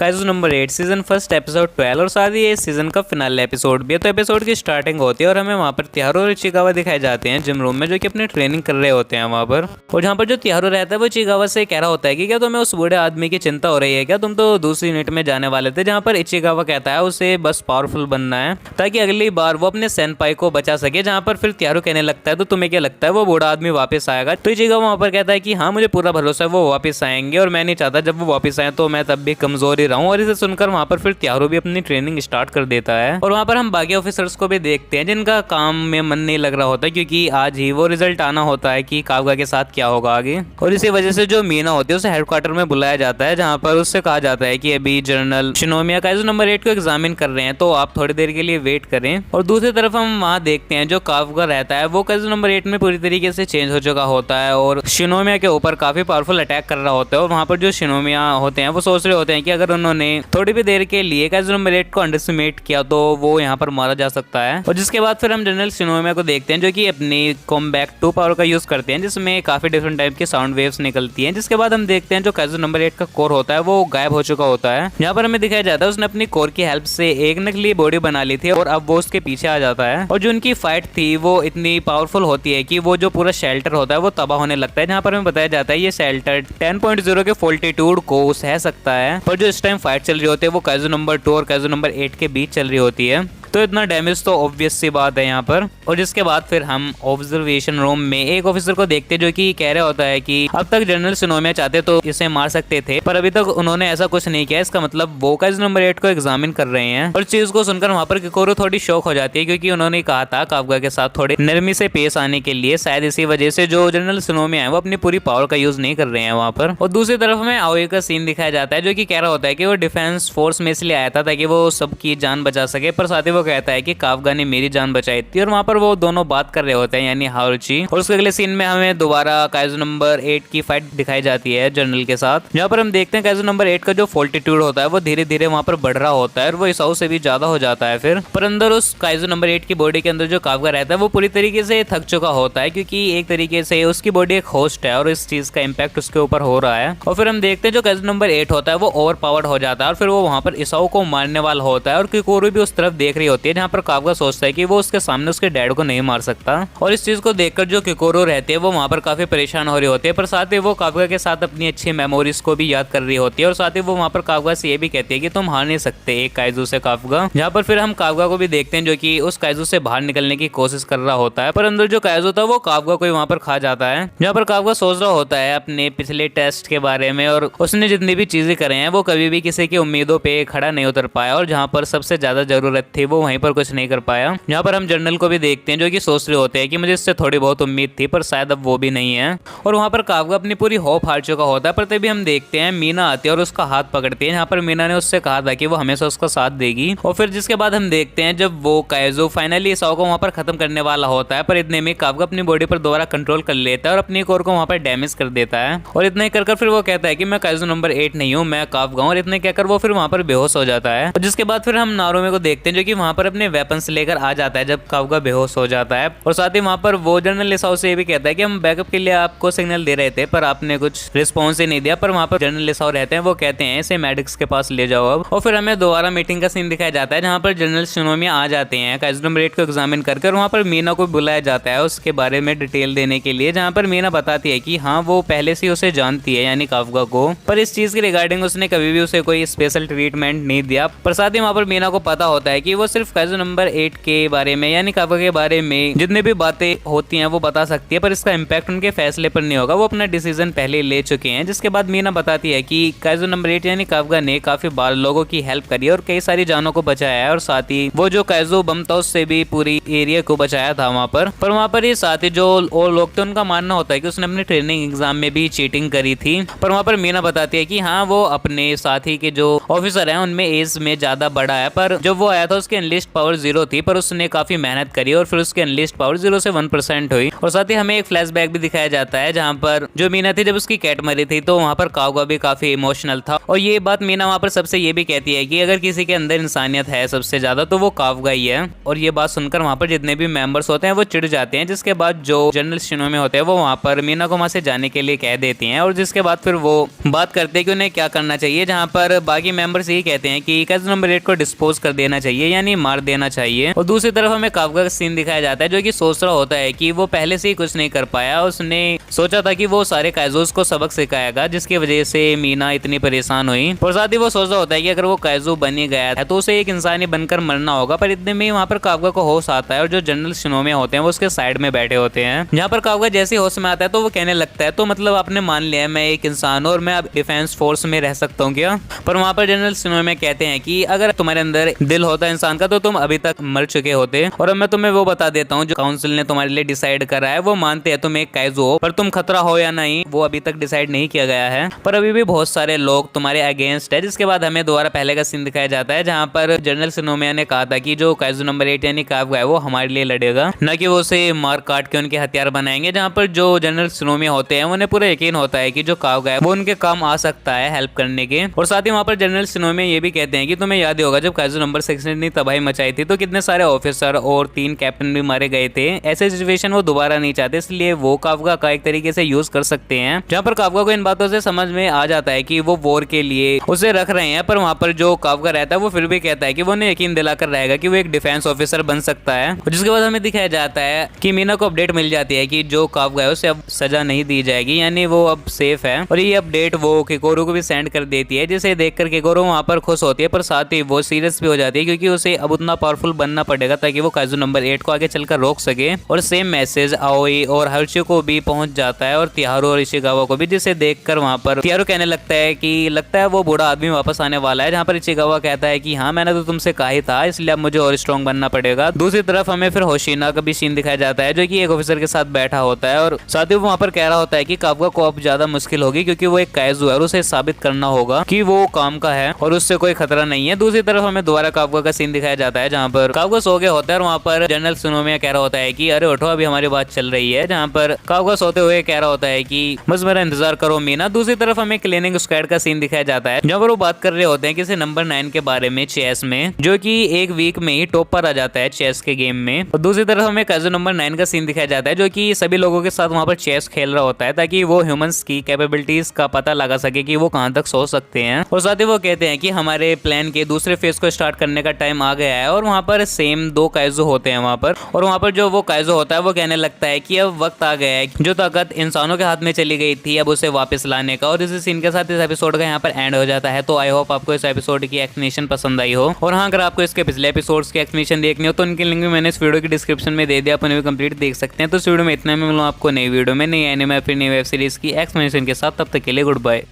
Kaiju number 8 season first episode 12 और साथ ही ये सीजन का फिनाले एपिसोड भी है। तो एपिसोड की स्टार्टिंग होती है और हमें वहाँ पर तिहारो और इचिगावा दिखाए जाते हैं जिम रूम में, जो कि अपनी ट्रेनिंग कर रहे होते हैं वहाँ पर। और जहाँ पर जो तिहारो रहता है वो इचिगावा से कह रहा होता है कि क्या तुम्हें उस बूढ़े आदमी की चिंता हो रही है क्या, तुम तो दूसरी यूनिट में जाने वाले थे। जहाँ पर इचिगावा कहता है उसे बस पावरफुल बनना है ताकि अगली बार वो अपने सेनपाई को बचा सके। जहाँ पर फिर तिहारो कहने लगता है तो तुम्हें क्या लगता है वो बूढ़ा आदमी वापस आएगा। तो इचिगावा वहाँ पर कहता है कि हाँ मुझे पूरा भरोसा है वो वापस आएंगे और मैं नहीं चाहता जब वो वापस आए तो मैं तब भी कमजोर ही रहूं। और इसे सुनकर वहाँ पर फिर तिहारो भी अपनी ट्रेनिंग स्टार्ट कर देता है। और वहाँ पर हम बाकी ऑफिसर्स को भी देखते हैं जिनका काम में मन नहीं लग रहा होता क्योंकि आज ही वो रिजल्ट आना होता है कि कावगा के साथ क्या होगा आगे। और इसी वजह से जो मीना होती है उसे हेडक्वार्टर में बुलाया जाता है जहाँ पर उससे कहा जाता है कि अभी जनरल शिनोमिया काइजू नंबर 8 को एग्जामिन कर रहे हैं तो आप थोड़ी देर के लिए वेट करें। और दूसरी तरफ हम वहाँ देखते हैं जो कावगा रहता है वो काइजू नंबर 8 में पूरी तरीके से चेंज हो चुका होता है और शिनोमिया के ऊपर काफी पावरफुल अटैक कर रहा होता है। और वहाँ पर जो शिनोमिया होते हैं वो सोच रहे होते हैं कि अगर उन्होंने थोड़ी भी देर के लिए काइजू नंबर 8 को अंडरएस्टिमेट किया तो वो यहाँ पर मारा जा सकता है। और जिसके बाद फिर हम जनरल शिनोमिया को देखते हैं जो कि अपनी कॉम्बैक 2 पावर का यूज करते हैं जिसमें काफी डिफरेंट टाइप की साउंड वेव्स निकलती हैं। जिसके बाद हम देखते हैं जो काइजू नंबर 8 का कोर होता है वो गायब हो चुका होता है। यहाँ पर हमें दिखाया जाता है उसने अपनी कोर की हेल्प से एक नकली बॉडी बना ली थी और अब वो उसके पीछे आ जाता है। और जो उनकी फाइट थी वो इतनी पावरफुल होती है कि वो जो पूरा शेल्टर होता है वो तबाह होने लगता है। जहाँ पर हमें बताया जाता है ये शेल्टर 10.0 के फोल्टीट्यूड को सह सकता है। पर जो इस टाइम फाइट चल रही होती है वो काइजू नंबर 2 और काइजू नंबर 8 के बीच चल रही होती है। तो इतना डैमेज तो ऑब्वियस सी बात है यहाँ पर। और जिसके बाद फिर हम ऑब्जर्वेशन रूम में एक ऑफिसर को देखते जो कि कह रहा होता है कि अब तक जनरल शिनोमिया चाहते तो इसे मार सकते थे पर अभी तक उन्होंने ऐसा कुछ नहीं किया। इसका मतलब वो काइजू नंबर 8 को एग्जामिन कर रहे हैं। और चीज को सुनकर वहाँ पर किकोरो थोड़ी शौक हो जाती है क्योंकि उन्होंने कहा था कावगा के साथ थोड़ी नरमी से पेश आने के लिए। शायद इसी वजह से जो जनरल शिनोमिया है वो अपनी पूरी पावर का यूज नहीं कर रहे हैं वहाँ पर। और दूसरी तरफ हमें आओई का सीन दिखाया जाता है जो कि कह रहा होता है कि वो डिफेंस फोर्स में इसलिए आया था ताकि वो सबकी जान बचा सके। पर साथ ही वो कहता है कि कावगा ने मेरी जान बचाई थी। और वहाँ पर वो दोनों बात कर रहे होते हैं यानी हारुची। और उसके अगले सीन में हमें दोबारा काइजू नंबर 8 की फाइट दिखाई जाती है जनरल के साथ जहाँ पर हम देखते हैं काइजू नंबर 8 का जो फोल्टीट्यूड होता है वो धीरे धीरे वहाँ पर बढ़ रहा होता है और वो इसाऊ से भी ज्यादा हो जाता है फिर। पर अंदर उस काइजू नंबर 8 की बॉडी के अंदर जो कावगा रहता है वो पूरी तरीके से थक चुका होता है क्योंकि एक तरीके से उसकी बॉडी एक होस्ट है और इस चीज का इम्पैक्ट उसके ऊपर हो रहा है। और फिर हम देखते हैं जो काइजू नंबर 8 होता है वो ओवर पावर्ड हो जाता है और फिर वो वहाँ पर इसाऊ को मारने वाला होता है। और किकोरो भी उस तरफ देख रही होती है जहाँ पर कावगा सोचता है कि वो उसके सामने उसके डैड को नहीं मार सकता। और इस चीज को देखकर जो किकोरो रहते हैं वो वहाँ पर काफी परेशान हो रहे होते हैं। पर साथ ही वो कावगा के साथ अपनी अच्छी मेमोरीज को भी याद कर रही होती है। और साथ ही वो वहाँ पर कावगा से ये भी कहती है कि तुम हार नहीं सकते एक काइजू से कावगा। जहाँ पर फिर हम कावगा को भी देखते हैं जो कि उस काइजू से बाहर निकलने की कोशिश कर रहा होता है। पर अंदर जो काइजू था वो कावगा को वहाँ पर खा जाता है। जहाँ पर कावगा सोच रहा होता है अपने पिछले टेस्ट के बारे में और उसने जितनी भी चीजें करे हैं वो कभी भी किसी की उम्मीदों पे खड़ा नहीं उतर पाया और जहाँ पर सबसे ज्यादा जरूरत थी वो वहीं पर कुछ नहीं कर पाया। यहाँ पर हम जनरल को भी देखते हैं जो कि सोच रहे होते हैं कि मुझे इससे थोड़ी बहुत उम्मीद थी पर शायद अब वो भी नहीं है। और वहाँ पर कावगा अपनी पूरी होप हार चुका होता है। पर तभी हम देखते हैं मीना आती है और उसका हाथ पकड़ती है। यहाँ पर मीना ने उससे कहा था कि वो हमेशा उसका साथ देगी। और फिर जिसके बाद हम देखते हैं जब वो काइजू फाइनली इसाओ को वहाँ पर खत्म करने वाला होता है पर इतने में कावगा अपनी बॉडी पर दोबारा कंट्रोल कर लेता है और अपनी कोर को वहाँ पर डैमेज कर देता है। और इतना ही कर फिर वो कहता है कि मैं काइजू नंबर 8 नहीं हूँ, मैं कावगा हूँ। और इतने कहकर वो फिर वहाँ पर बेहोश हो जाता है। और जिसके बाद फिर हम नारुमे को देखते हैं जो कि वहाँ पर अपने वेपन्स लेकर आ जाता है जब कावगा बेहोश हो जाता है। और साथ ही वहाँ पर वो जनरल इसाओ से ये भी कहता है कि हम बैकअप के लिए आपको सिग्नल दे रहे थे पर आपने कुछ रिस्पॉन्स ही नहीं दिया। पर वहाँ पर जनरल इसाओ रहते हैं वो कहते हैं इसे मेडिक्स के पास ले जाओ अब। और फिर हमें दोबारा मीटिंग का सीन दिखाया जाता है जहाँ पर जनरल शिनोमिया आ जाते हैं काइजू नंबर 8 को एग्जामिन करके। वहाँ पर मीना को बुलाया जाता है उसके बारे में डिटेल देने के लिए जहाँ पर मीना बताती है कि हाँ वो पहले से उसे जानती है यानी कावगा को। पर इस चीज के रिगार्डिंग उसने कभी भी उसे कोई स्पेशल ट्रीटमेंट नहीं दिया। पर साथ ही वहाँ पर मीना को पता होता है कि वो सिर्फ काइजू नंबर 8 के बारे में यानी कावगा के बारे में जितने भी बातें होती हैं वो बता सकती है पर इसका इम्पैक्ट उनके फैसले पर नहीं होगा। वो अपना डिसीजन पहले ले चुके हैं। जिसके बाद मीना बताती है कि काइजू नंबर 8 यानी कावगा ने काफी बार लोगों की हेल्प करी और कई सारी जानों को बचाया है। और साथ ही वो जो काइजू बम था उससे भी पूरी एरिया को बचाया था वहाँ पर। वहाँ पर ये साथ ही जो और लोग थे उनका मानना होता है कि उसने अपनी ट्रेनिंग एग्जाम में भी चीटिंग करी थी। पर वहाँ पर मीना बताती है कि हाँ वो अपने साथी के जो ऑफिसर हैं उनमें एज में ज्यादा बड़ा है पर जब वो आया था उसके अनलिस्ट पावर 0 थी, पर उसने काफी मेहनत करी और फिर उसकी अनलिस्ट पावर 0 से 1% हुई। और साथ ही हमें एक फ्लैशबैक भी दिखाया जाता है जहाँ पर जो मीना थी, जब उसकी कैट मरी थी तो वहाँ पर काउगा भी काफी इमोशनल था। और ये बात मीना वहाँ पर सबसे ये भी कहती है कि अगर किसी के अंदर इंसानियत है सबसे ज्यादा तो वो काउगा ही है। और ये बात सुनकर वहाँ पर जितने भी मेंबर्स होते हैं वो चिढ़ जाते हैं, जिसके बाद जो जनरल शिनोमे होते हैं वो वहाँ पर मीना को वहाँ से जाने के लिए कह देती हैं। और जिसके बाद फिर वो बात करते हैं कि उन्हें क्या करना चाहिए, जहाँ पर बाकी मेंबर्स यही कहते हैं कि कैजुन नंबर 8 को डिस्पोज कर देना चाहिए, यानी मार देना चाहिए। और दूसरी तरफ हमें काफका का सीन दिखाया जाता है जो कि सोच रहा होता है कि वो पहले से ही कुछ नहीं कर पाया। उसने सोचा था कि वो सारे काइजूस को सबक सिखाएगा, जिसकी वजह से मीना इतनी परेशान हुई। और साथ ही वो सोच रहा होता है कि अगर वो काइजू बन ही गया है तो उसे एक इंसानी बनकर मरना होगा। पर इतने में वहाँ पर काफका को होश आता है और जो जनरल शिनोमे होते हैं वो उसके साइड में बैठे होते हैं। जहाँ पर काफका जैसे होश में आता है तो वो कहने लगता है, तो मतलब आपने मान लिया मैं एक इंसान हूं और मैं अब डिफेंस फोर्स में रह सकता हूँ क्या? पर वहाँ पर जनरल शिनोमे कहते हैं कि अगर तुम्हारे अंदर दिल होता इंसान का तो तुम अभी तक मर चुके होते। और अब मैं तुम्हें वो बता देता हूँ जो काउंसिल ने तुम्हारे लिए डिसाइड करा है। वो मानते हैं तुम एक काइजू हो, पर तुम खतरा हो या नहीं वो अभी तक डिसाइड नहीं किया गया है। पर अभी भी बहुत सारे लोग तुम्हारे अगेंस्ट है। जिसके बाद हमें दोबारा पहले का सीन दिखाया जाता है जहाँ पर जनरल शिनोमे ने कहा था कि जो काइजू नंबर 8 यानी काफका है वो हमारे लिए लड़ेगा, न कि वो उसे मार काट के उनके हथियार बनाएंगे। जहाँ पर जो जनरल शिनोमे होते हैं उन्हें पूरा यकीन होता है कि जो काफका है वो उनके काम आ सकता है हेल्प करने के। और साथ ही वहाँ पर जनरल शिनोमे ये भी कहते हैं कि तुम्हें याद होगा जब काइजू नंबर 6 ने तबाही मचाई थी तो कितने सारे ऑफिसर और 3 कैप्टन भी मारे गए थे। ऐसे सिचुएशन वो दोबारा नहीं चाहते, इसलिए वो काफका का एक तरीके से यूज कर सकते हैं। जहाँ पर काफका को इन बातों से समझ में आ जाता है कि वो वॉर के लिए उसे रख रहे हैं। पर वहाँ पर जो काफका रहता है वो फिर भी कहता है कि वो उन्हें यकीन दिलाकर रहेगा कि वो एक डिफेंस ऑफिसर बन सकता है। जिसके बाद हमें दिखाया जाता है कि मीना को अपडेट मिल जाती है कि जो काफका है उसे अब सजा नहीं दी जाएगी, यानी वो अब सेफ है। और ये अपडेट वो किकोरू को भी सेंड कर देती है, जिसे देखकर किकोरू वहाँ पर खुश होती है। पर साथ ही वो सीरियस भी हो जाती है क्योंकि उसे अब उतना पावरफुल बनना पड़ेगा ताकि वो काइजू नंबर 8 को आगे चलकर रोक सके। और सेम मैसेज आओई और हर्षी को भी पहुंच जाता है और तिहारू और इशिगावा को भी, जिसे देखकर वहाँ पर तिहारू कहने लगता है कि लगता है वो बूढ़ा आदमी वापस आने वाला है। जहाँ पर इशिगावा कहता है कि हाँ मैंने तो तुमसे कहा ही था, इसलिए अब मुझे और स्ट्रॉन्ग बनना पड़ेगा। दूसरी तरफ हमें फिर होशिना का भी सीन दिखाया जाता है जो कि एक ऑफिसर के साथ बैठा होता है और साथ ही वो वहाँ पर कह रहा होता है कि काफका को अब ज्यादा मुश्किल होगी क्योंकि वो एक काइजू है और उसे साबित करना होगा कि वो काम का है और उससे कोई खतरा नहीं है। दूसरी तरफ हमें दोबारा काफका का सीन दिखाया जाता है जहाँ पर काफका सो गया होता है और वहाँ पर जनरल शिनोमे कह रहा होता है कि अरे उठो अभी हमारी बात चल रही है। जहाँ पर काफका सोते हुए कह रहा होता है कि बस मेरा इंतजार करो मीना। दूसरी तरफ हमें क्लीनिंग स्क्वाड का सीन दिखाया जाता है जहाँ पर वो बात कर रहे होते हैं किसी नंबर 9 के बारे में चेस में, जो कि एक वीक में ही टॉप पर आ जाता है चेस के गेम में। और दूसरी तरफ हमें काइजू नंबर 9 का सीन दिखाया जाता है जो कि सभी लोगों के साथ वहाँ पर चेस खेल रहा होता है ताकि वो ह्यूमंस की कैपेबिलिटीज का पता लगा सके कि वो कहाँ तक सोच सकते हैं। और साथ ही वो कहते हैं कि हमारे प्लान के दूसरे फेज को स्टार्ट करने का टाइम आ गया है। और वहाँ पर सेम 2 काइजू होते हैं वहाँ पर, और वहाँ पर जो वो काइजू होता है वो कहने लगता है कि अब वक्त आ गया है जो ताकत इंसानों के हाथ में चली गई थी अब उसे वापस लाने का। और इसी सीन के साथ इस एपिसोड का यहाँ पर एंड हो जाता है। तो आई होप आपको इस एपिसोड की एक्सप्लेनेशन पसंद आई हो। और हाँ, अगर आपको इसके पिछले एपिसोड्स की एक्सप्लेनेशन देखनी हो तो उनकी लिंक भी मैंने इस वीडियो की डिस्क्रिप्शन में दे दिया, आप उन्हें भी कंप्लीट देख सकते हैं। तो इस वीडियो में इतना, मैं मिलूँ आपको नई वीडियो में नई एनिमे फिर नई वेब सीरीज की एक्सप्लेनेशन के साथ। तब तक के लिए गुड बाय।